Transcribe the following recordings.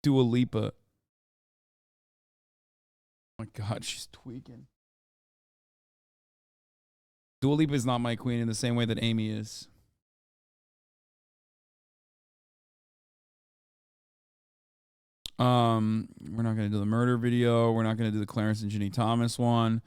Dua Lipa. Oh my God, she's tweaking. Dua Lipa is not my queen in the same way that Amy is. We're not gonna do the murder video. We're not gonna do the Clarence and Ginny Thomas one.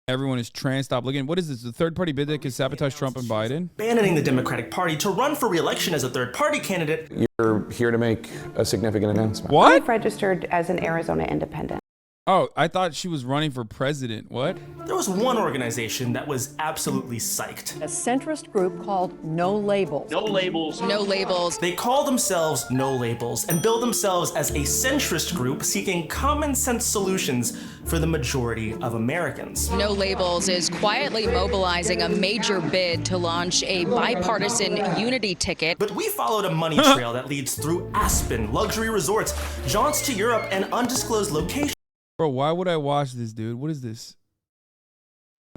Everyone is trans. Stop looking. What is this? The third party bid that could sabotage Trump and Biden? Abandoning the Democratic Party to run for re-election as a third party candidate. You're here to make a significant announcement. What? I've registered as an Arizona independent. Oh, I thought she was running for president. What? There was one organization that was absolutely psyched. A centrist group called No Labels. No Labels. No Labels. They call themselves No Labels and bill themselves as a centrist group seeking common sense solutions for the majority of Americans. No Labels is quietly mobilizing a major bid to launch a bipartisan unity ticket. But we followed a money trail that leads through Aspen, luxury resorts, jaunts to Europe, and undisclosed locations. Bro, why would I watch this, dude? What is this?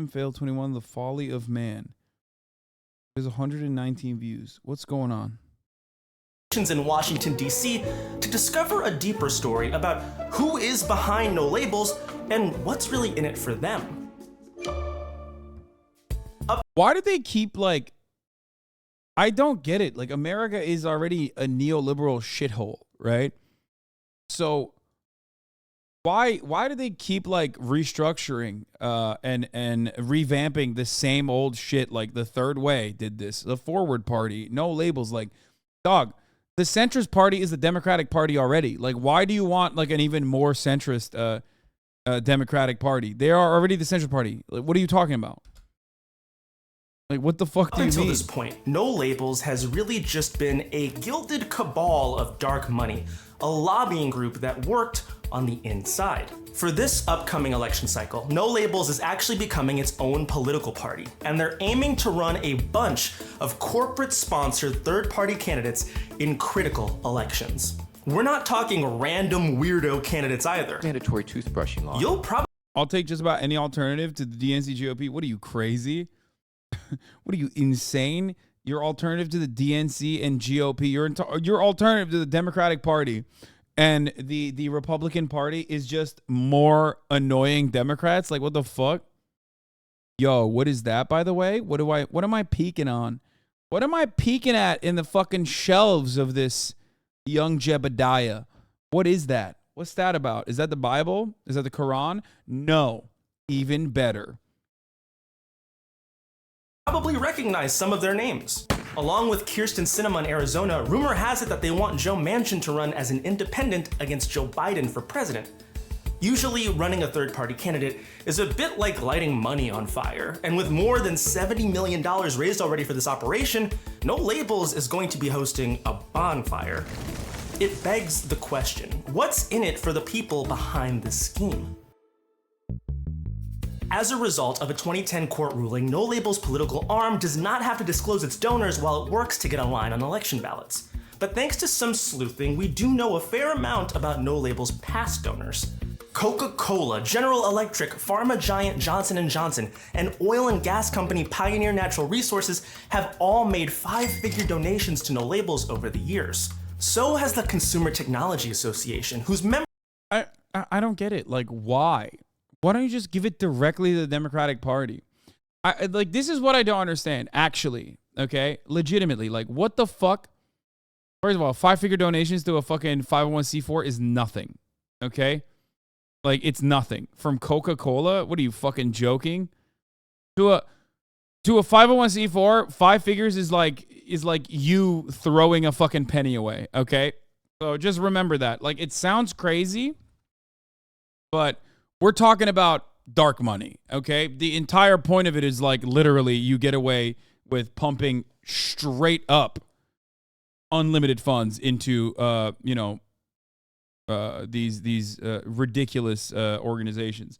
Failed 21, The Folly of Man. There's 119 views. What's going on? In Washington, D.C. to discover a deeper story about who is behind No Labels and what's really in it for them. Why do they keep, like... I don't get it. Like, America is already a neoliberal shithole, right? So... Why do they keep like restructuring and revamping the same old shit? Like the Third Way did this, the Forward Party, No Labels. Like, dog, the centrist party is the Democratic Party already. Like, why do you want like an even more centrist Democratic Party? They are already the centrist party. Like, what are you talking about? Like, what the fuck do you mean? Until this point, No Labels has really just been a gilded cabal of dark money, a lobbying group that worked on the inside. For this upcoming election cycle, No Labels is actually becoming its own political party, and they're aiming to run a bunch of corporate-sponsored third-party candidates in critical elections. We're not talking random weirdo candidates either. Mandatory toothbrushing law. You'll probably I'll take just about any alternative to the DNC GOP. What are you, crazy? What are you, insane? Your alternative to the DNC and GOP, your alternative to the Democratic Party and the Republican Party is just more annoying Democrats. Like, what the fuck? Yo, what is that, by the way? What am I peeking on? What am I peeking at in the fucking shelves of this young Jebediah? What is that? What's that about? Is that the Bible? Is that the Quran? No. Even better. probably recognize some of their names. Along with Kyrsten Sinema in Arizona, rumor has it that they want Joe Manchin to run as an independent against Joe Biden for president. Usually, running a third-party candidate is a bit like lighting money on fire, and with more than $70 million raised already for this operation, No Labels is going to be hosting a bonfire. It begs the question, what's in it for the people behind this scheme? As a result of a 2010 court ruling, No Labels' political arm does not have to disclose its donors while it works to get a line on election ballots. But thanks to some sleuthing, we do know a fair amount about No Labels' past donors. Coca-Cola, General Electric, pharma giant Johnson & Johnson, and oil and gas company Pioneer Natural Resources have all made five-figure donations to No Labels over the years. So has the Consumer Technology Association, whose members... I don't get it. Like, why? Why don't you just give it directly to the Democratic Party? Like, this is what I don't understand, actually, okay? Legitimately, like, what the fuck? First of all, five-figure donations to a fucking 501c4 is nothing, okay? Like, it's nothing. From Coca-Cola? What are you, fucking joking? To a 501c4, five figures is like you throwing a fucking penny away, okay? So just remember that. Like, it sounds crazy, but we're talking about dark money, okay? The entire point of it is, like, literally you get away with pumping straight up unlimited funds into, these ridiculous organizations.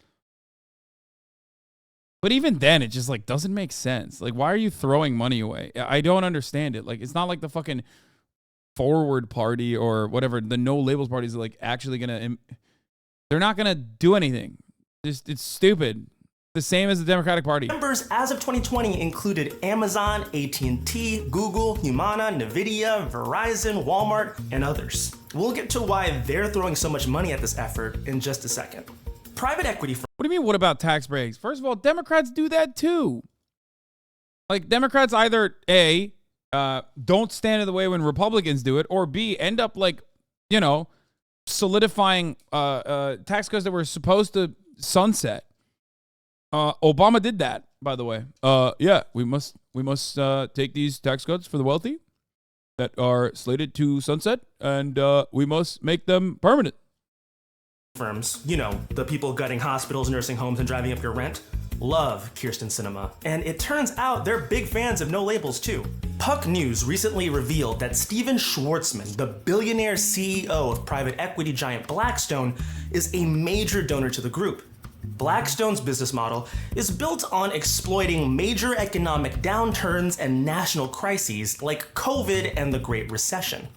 But even then, it just, like, doesn't make sense. Like, why are you throwing money away? I don't understand it. Like, it's not like the fucking Forward Party or whatever, the No Labels Party is, like, actually gonna... They're not gonna do anything. It's stupid. The same as the Democratic Party. Members as of 2020 included Amazon, AT&T, Google, Humana, Nvidia, Verizon, Walmart, and others. We'll get to why they're throwing so much money at this effort in just a second. Private equity firms. What do you mean, what about tax breaks? First of all, Democrats do that too. Like, Democrats either A, don't stand in the way when Republicans do it, or B, end up like, you know, solidifying tax cuts that were supposed to sunset. Obama did that, by the way. Yeah, we must take these tax cuts for the wealthy that are slated to sunset, and we must make them permanent. Firms, you know, the people gutting hospitals, nursing homes, and driving up your rent, love Kyrsten Sinema. And it turns out they're big fans of no labels too. Puck News recently revealed that Steven Schwartzman, the billionaire CEO of private equity giant Blackstone, is a major donor to the group. Blackstone's business model is built on exploiting major economic downturns and national crises like COVID and the Great Recession.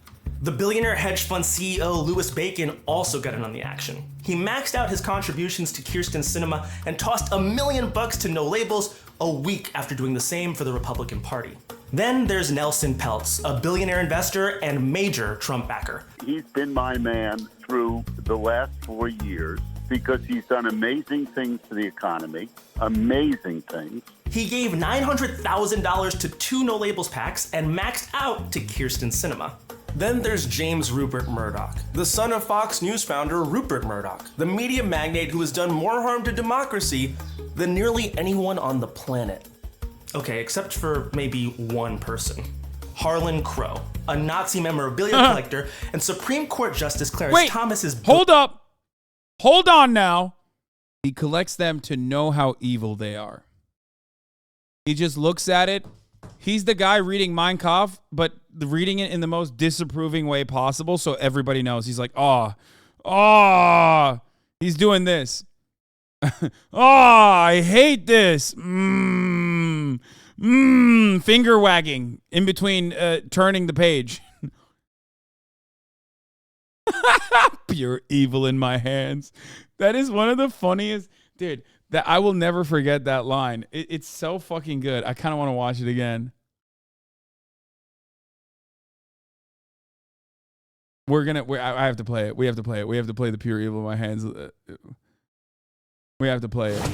The billionaire hedge fund CEO Louis Bacon also got in on the action. He maxed out his contributions to Kyrsten Sinema and tossed $1 million to no labels a week after doing the same for the Republican Party. Then there's Nelson Peltz, a billionaire investor and major Trump backer. He's been my man through the last 4 years because he's done amazing things for the economy, amazing things. He gave $900,000 to 2 no labels PACs and maxed out to Kyrsten Sinema. Then there's James Rupert Murdoch, the son of Fox News founder Rupert Murdoch, the media magnate who has done more harm to democracy than nearly anyone on the planet. Okay, except for maybe one person. Harlan Crow, a Nazi memorabilia collector and Supreme Court Justice Clarence Thomas's... Hold up. Hold on now. He collects them to know how evil they are. He just looks at it. He's the guy reading Mein Kampf, but reading it in the most disapproving way possible, so everybody knows. He's like, he's doing this. I hate this. Finger wagging in between turning the page. Pure evil in my hands. That is one of the funniest, dude. That I will never forget that line. It's so fucking good. I kind of want to watch it again. I have to play it. We have to play it. We have to play the pure evil in my hands. We have to play it.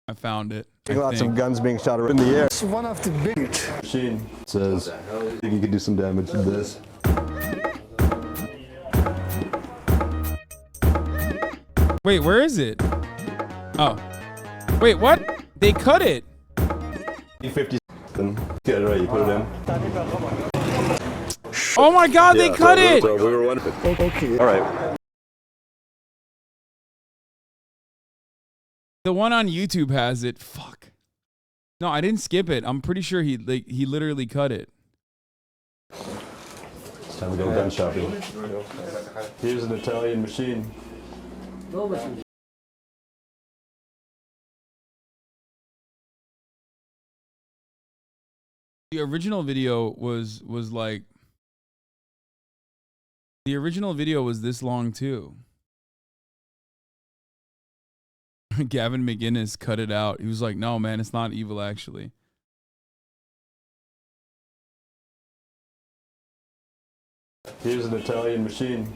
I found it. Lots of guns being shot in the air. It's one of the biggest. Machine says, I think you could do some damage to this. Wait, where is it? Oh. Wait, what? They cut it. 50. Get it right, you put it in. Oh my god, they cut it! We were wondering. Okay. All right. The one on YouTube has it. Fuck. No, I didn't skip it. I'm pretty sure he literally cut it. It's time to go gun shopping. Here's an Italian machine. The original video was like, the original video was this long too. Gavin McInnes cut it out. He was like, no, man, it's not evil, actually. Here's an Italian machine.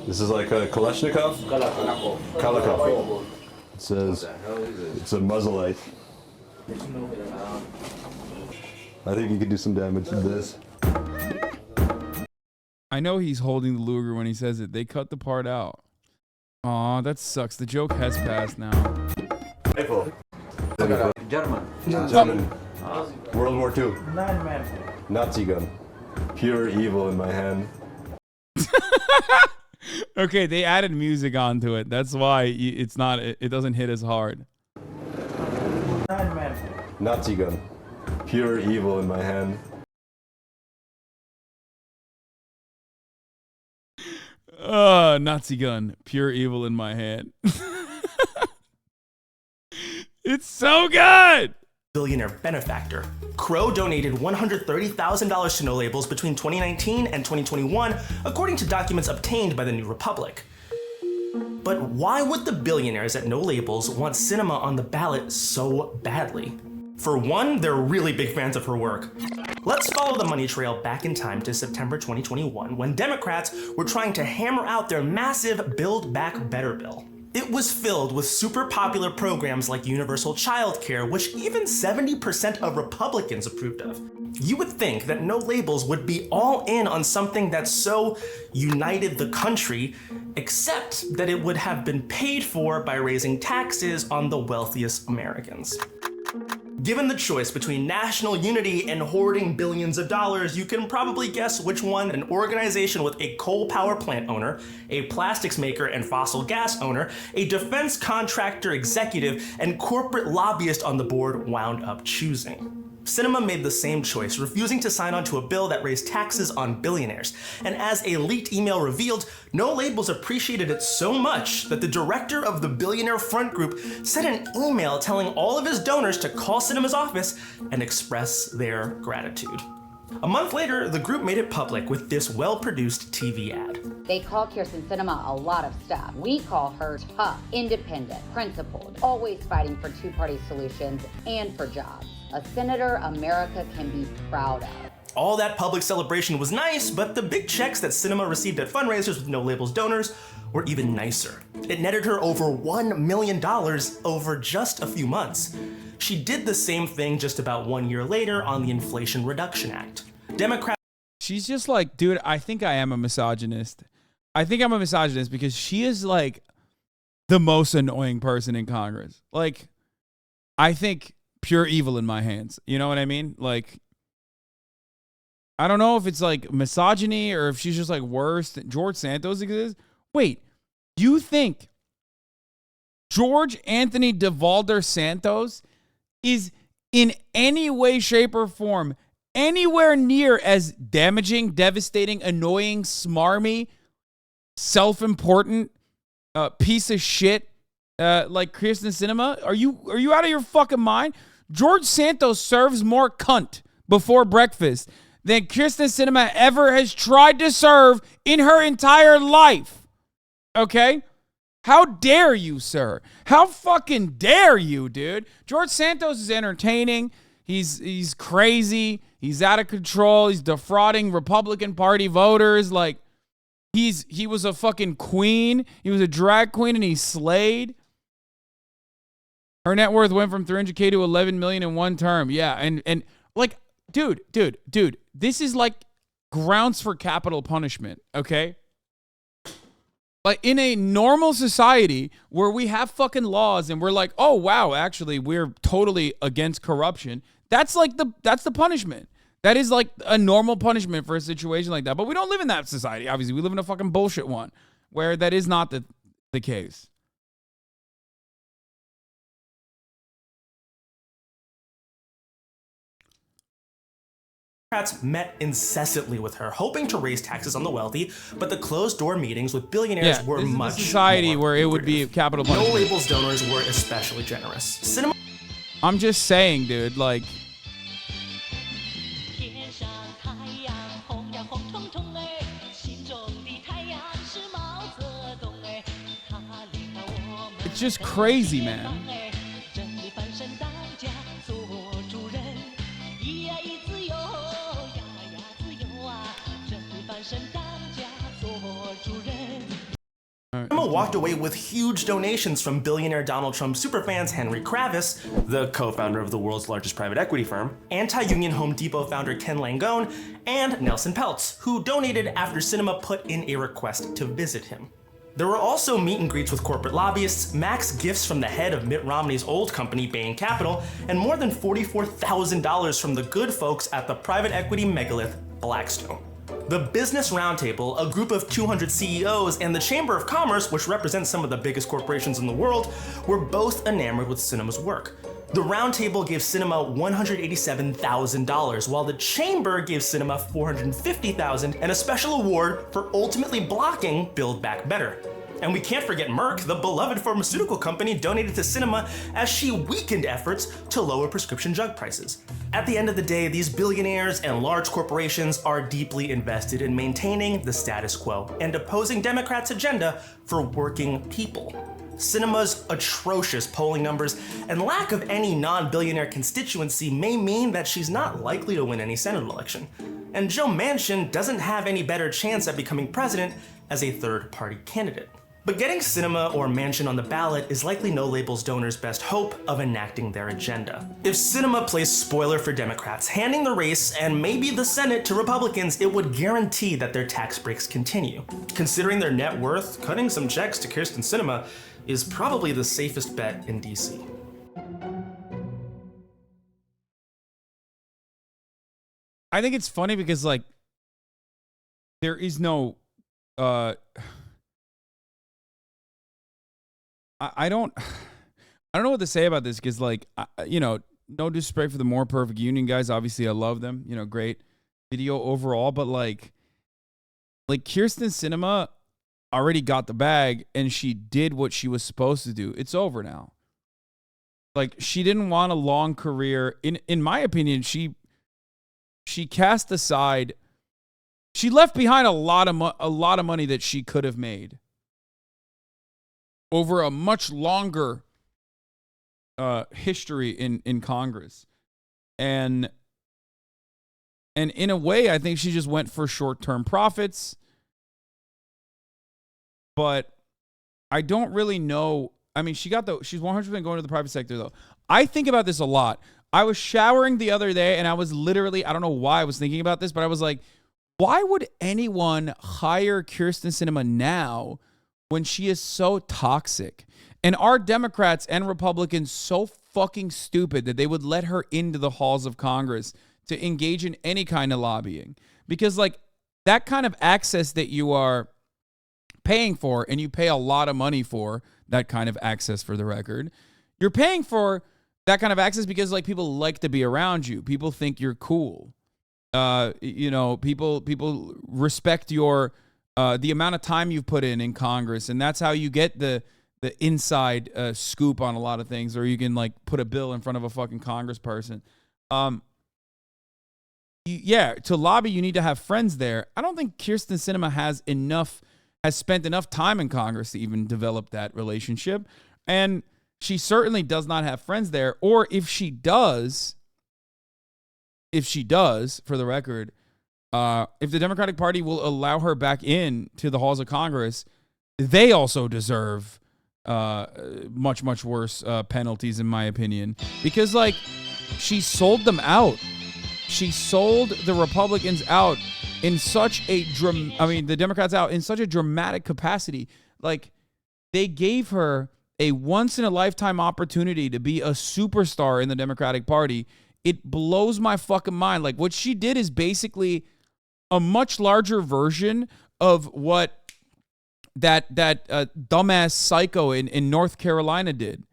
This is like a Kalashnikov? Kalakov. It says it's a muzzleite. I think you could do some damage to this. I know he's holding the Luger when he says it. They cut the part out. Aw, that sucks. The joke has passed now. Rifle. German. World War II. Nazi gun. Pure evil in my hand. Okay, they added music onto it. That's why it's not. It doesn't hit as hard. Nazi gun. Pure evil in my hand. Nazi gun. Pure evil in my hand. It's so good. billionaire benefactor. Crow donated $130,000 to No Labels between 2019 and 2021, according to documents obtained by the New Republic. But why would the billionaires at No Labels want Sinema on the ballot so badly? For one, they're really big fans of her work. Let's follow the money trail back in time to September 2021, when Democrats were trying to hammer out their massive Build Back Better bill. It was filled with super popular programs like universal childcare, which even 70% of Republicans approved of. You would think that No Labels would be all in on something that so united the country, except that it would have been paid for by raising taxes on the wealthiest Americans. Given the choice between national unity and hoarding billions of dollars, you can probably guess which one an organization with a coal power plant owner, a plastics maker and fossil gas owner, a defense contractor executive, and corporate lobbyist on the board wound up choosing. Sinema made the same choice, refusing to sign on to a bill that raised taxes on billionaires. And as a leaked email revealed, No Labels appreciated it so much that the director of the Billionaire Front Group sent an email telling all of his donors to call Sinema's office and express their gratitude. A month later, the group made it public with this well-produced TV ad. They call Kirsten Sinema a lot of stuff. We call her tough, independent, principled, always fighting for two-party solutions and for jobs. A senator America can be proud of. All that public celebration was nice, but the big checks that Sinema received at fundraisers with No Labels donors were even nicer. It netted her over $1 million over just a few months. She did the same thing just about 1 year later on the Inflation Reduction Act. Democrats. She's just like, dude, I think I am a misogynist. I think I'm a misogynist because she is like the most annoying person in Congress. Like, I think pure evil in my hands. You know what I mean? Like, I don't know if it's like misogyny or if she's just like worse than George Santos exists. Wait, you think George Anthony DeValder Santos is in any way, shape, or form anywhere near as damaging, devastating, annoying, smarmy, self-important piece of shit like Kirsten Sinema? Are you out of your fucking mind? George Santos serves more cunt before breakfast than Kirsten Sinema ever has tried to serve in her entire life. Okay? How dare you, sir? How fucking dare you, dude? George Santos is entertaining. He's crazy. He's out of control. He's defrauding Republican Party voters. Like, he was a fucking queen. He was a drag queen and he slayed. Her net worth went from $300K to $11 million in one term. Yeah, and like, dude, this is like grounds for capital punishment, okay? Like, in a normal society where we have fucking laws and we're like, oh, wow, actually, we're totally against corruption. That's the punishment. That is like a normal punishment for a situation like that. But we don't live in that society, obviously. We live in a fucking bullshit one where that is not the case. Democrats met incessantly with her, hoping to raise taxes on the wealthy, but the closed-door meetings with billionaires were much a society where it would be capital punishment. No Labels donors were especially generous. Sinema. I'm just saying, dude, like. It's just crazy, man. Sinema walked away with huge donations from billionaire Donald Trump superfans Henry Kravis, the co-founder of the world's largest private equity firm, anti-union Home Depot founder Ken Langone, and Nelson Peltz, who donated after Sinema put in a request to visit him. There were also meet and greets with corporate lobbyists, max gifts from the head of Mitt Romney's old company, Bain Capital, and more than $44,000 from the good folks at the private equity megalith Blackstone. The Business Roundtable, a group of 200 CEOs, and the Chamber of Commerce, which represents some of the biggest corporations in the world, were both enamored with Sinema's work. The Roundtable gave Sinema $187,000, while the Chamber gave Sinema $450,000 and a special award for ultimately blocking Build Back Better. And we can't forget Merck, the beloved pharmaceutical company donated to Sinema as she weakened efforts to lower prescription drug prices. At the end of the day, these billionaires and large corporations are deeply invested in maintaining the status quo and opposing Democrats' agenda for working people. Sinema's atrocious polling numbers and lack of any non-billionaire constituency may mean that she's not likely to win any Senate election. And Joe Manchin doesn't have any better chance at becoming president as a third-party candidate. But getting Sinema or Manchin on the ballot is likely No Labels donors' best hope of enacting their agenda. If Sinema plays spoiler for Democrats, handing the race and maybe the Senate to Republicans, it would guarantee that their tax breaks continue. Considering their net worth, cutting some checks to Kyrsten Sinema is probably the safest bet in DC. I think it's funny because, like, there is no, I don't know what to say about this because, like, you know, no disrespect for the More Perfect Union guys. Obviously, I love them. You know, great video overall. But, like Kyrsten Sinema already got the bag and she did what she was supposed to do. It's over now. Like, she didn't want a long career. In my opinion, she cast aside. She left behind a lot of money that she could have made over a much longer history in Congress. And in a way, I think she just went for short-term profits. But I don't really know. I mean, she's 100% going to the private sector, though. I think about this a lot. I was showering the other day, and I was literally, I don't know why I was thinking about this, but I was like, why would anyone hire Kyrsten Sinema now when she is so toxic? And are Democrats and Republicans so fucking stupid that they would let her into the halls of Congress to engage in any kind of lobbying? Because, like, that kind of access that you are paying for, and you pay a lot of money for that kind of access, for the record, you're paying for that kind of access because, like, people like to be around you. People think you're cool. You know, people respect your the amount of time you've put in Congress, and that's how you get the inside scoop on a lot of things, or you can, like, put a bill in front of a fucking congressperson. Yeah, to lobby, you need to have friends there. I don't think Kyrsten Sinema has spent enough time in Congress to even develop that relationship, and she certainly does not have friends there. Or if she does, for the record, if the Democratic Party will allow her back in to the halls of Congress, they also deserve much, much worse penalties, in my opinion, because, like, she sold them out. She sold the Republicans out in such a the Democrats out in such a dramatic capacity. Like, they gave her a once-in-a-lifetime opportunity to be a superstar in the Democratic Party. It blows my fucking mind. Like, what she did is basically a much larger version of what that dumbass psycho in North Carolina did.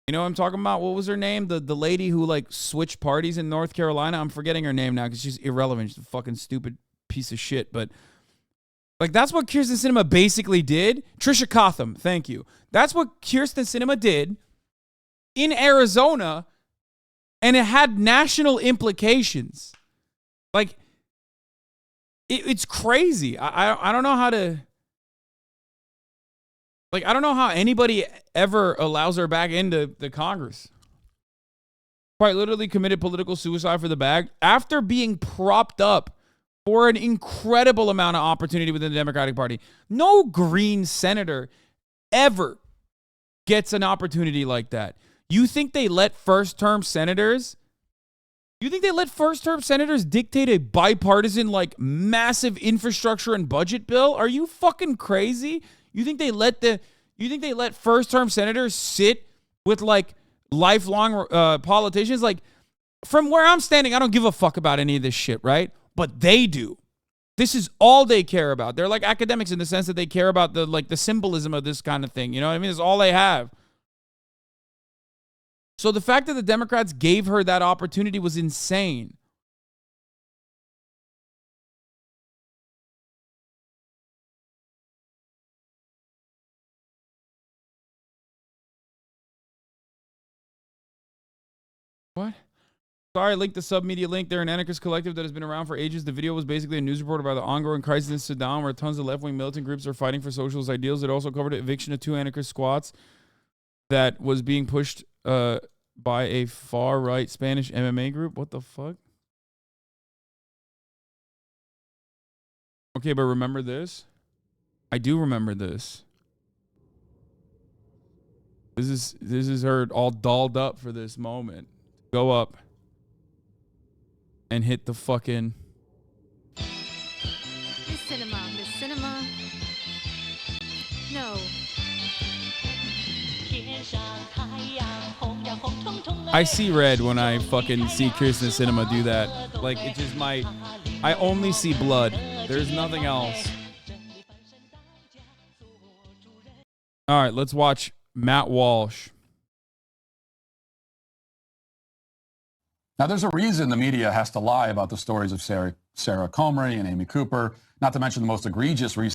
You know what I'm talking about? What was her name? The lady who, like, switched parties in North Carolina. I'm forgetting her name now because she's irrelevant. She's a fucking stupid piece of shit. But, like, that's what Kyrsten Sinema basically did. Trisha Cotham, thank you. That's what Kyrsten Sinema did in Arizona, and it had national implications. Like, it's crazy. I don't know how to... Like, I don't know how anybody ever allows her back into the Congress. Quite literally committed political suicide for the bag after being propped up for an incredible amount of opportunity within the Democratic Party. No green senator ever gets an opportunity like that. You think they let first-term senators... dictate a bipartisan, like, massive infrastructure and budget bill? Are you fucking crazy? You think they let first-term senators sit with, like, lifelong politicians? Like, from where I'm standing, I don't give a fuck about any of this shit, right? But they do. This is all they care about. They're like academics in the sense that they care about the symbolism of this kind of thing. You know what I mean? It's all they have. So the fact that the Democrats gave her that opportunity was insane. What? Sorry, I linked the sub-media link. They're an anarchist collective that has been around for ages. The video was basically a news report about the ongoing crisis in Sudan where tons of left-wing militant groups are fighting for socialist ideals. It also covered the eviction of 2 anarchist squats that was being pushed by a far-right Spanish MMA group. What the fuck? Okay, but remember this? I do remember this. This is her all dolled up for this moment. Go up and hit the fucking... Miss Cinema. No. I see red when I fucking see Kirsten Cinema do that. Like, it just might... I only see blood. There's nothing else. All right, let's watch Matt Walsh. Now, there's a reason the media has to lie about the stories of Sarah Comrie and Amy Cooper, not to mention the most egregious recent